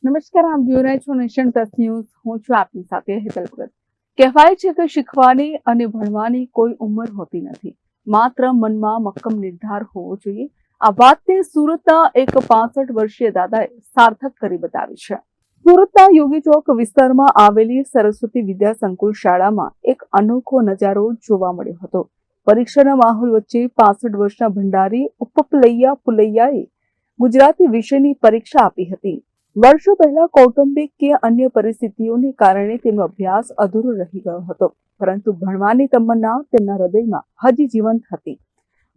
નમસ્કાર, આપ જોઈ રહ્યા છો નેશન પ્લસ ન્યૂઝ. હું છું આપની સાથે હેતલ ભગત. કહેવાય છે કે શીખવાની અને ભણવાની કોઈ ઉંમર હોતી નથી, માત્ર મનમાં મક્કમ નિર્ધાર હોવો જોઈએ. આ વાતને સુરતના એક 65 વર્ષીય દાદાએ સાર્થક કરી બતાવી છે. સુરતના યોગી ચોક વિસ્તારમાં આવેલી સરસ્વતી વિદ્યા સંકુલ શાળામાં એક અનોખો નજારો જોવા મળ્યો હતો. પરીક્ષાના માહોલ વચ્ચે 65 વર્ષના ભંડારી ઉપપલૈયા પુલૈયાએ ગુજરાતી વિષયની પરીક્ષા આપી હતી. વર્ષો પહેલા કૌટુંબિક કે અન્ય પરિસ્થિતિઓને કારણે તેમનો અભ્યાસ અધૂરો રહી ગયો હતો, પરંતુ ભણવાની તમન્ના તેમના હૃદયમાં હજી જીવંત હતી.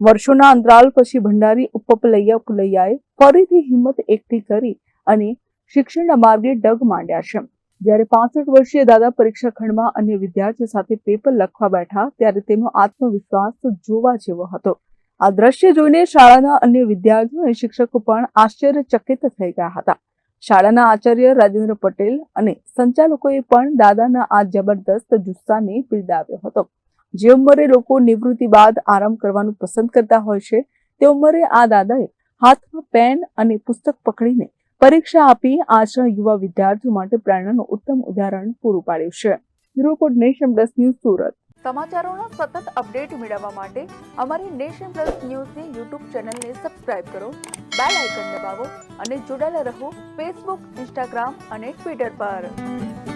વર્ષોના અંતરાલ પછી ભંડારી ઉપપલૈયા પુલૈયાએ ફરીથી હિંમત એકઠી કરી અને શિક્ષણના માર્ગે ડગ માંડ્યા છે. જ્યારે 65 વર્ષીય દાદા પરીક્ષા ખંડમાં અન્ય વિદ્યાર્થીઓ સાથે પેપર લખવા બેઠા ત્યારે તેમનો આત્મવિશ્વાસ જોવા જેવો હતો. આ દ્રશ્ય જોઈને શાળાના અન્ય વિદ્યાર્થીઓ અને શિક્ષકો પણ આશ્ચર્યચકિત થઈ ગયા હતા. શાળાના આચાર્ય રાજેન્દ્ર પટેલ અને સંચાલકોએ પણ દાદાના આ જબરદસ્ત જુસ્સાને બિરદાવ્યો હતો. જે ઉંમરે લોકો નિવૃત્તિ બાદ આરામ કરવાનું પસંદ કરતા હોય છે, તે ઉંમરે આ દાદાએ હાથમાં પેન અને પુસ્તક પકડીને પરીક્ષા આપી આજના યુવા વિદ્યાર્થીઓ માટે પ્રેરણાનું ઉત્તમ ઉદાહરણ પૂરું પાડ્યું છે. Report nation plus news Surat. સમાચારોના સતત અપડેટ મેળવવા માટે અમારી નેશન પ્લસ ન્યૂઝની યુટ્યુબ ચેનલને સબસ્ક્રાઇબ કરો, બેલ આઇકન દબાવો અને જોડાયેલા રહો ફેસબુક, ઇન્સ્ટાગ્રામ અને ટ્વિટર પર.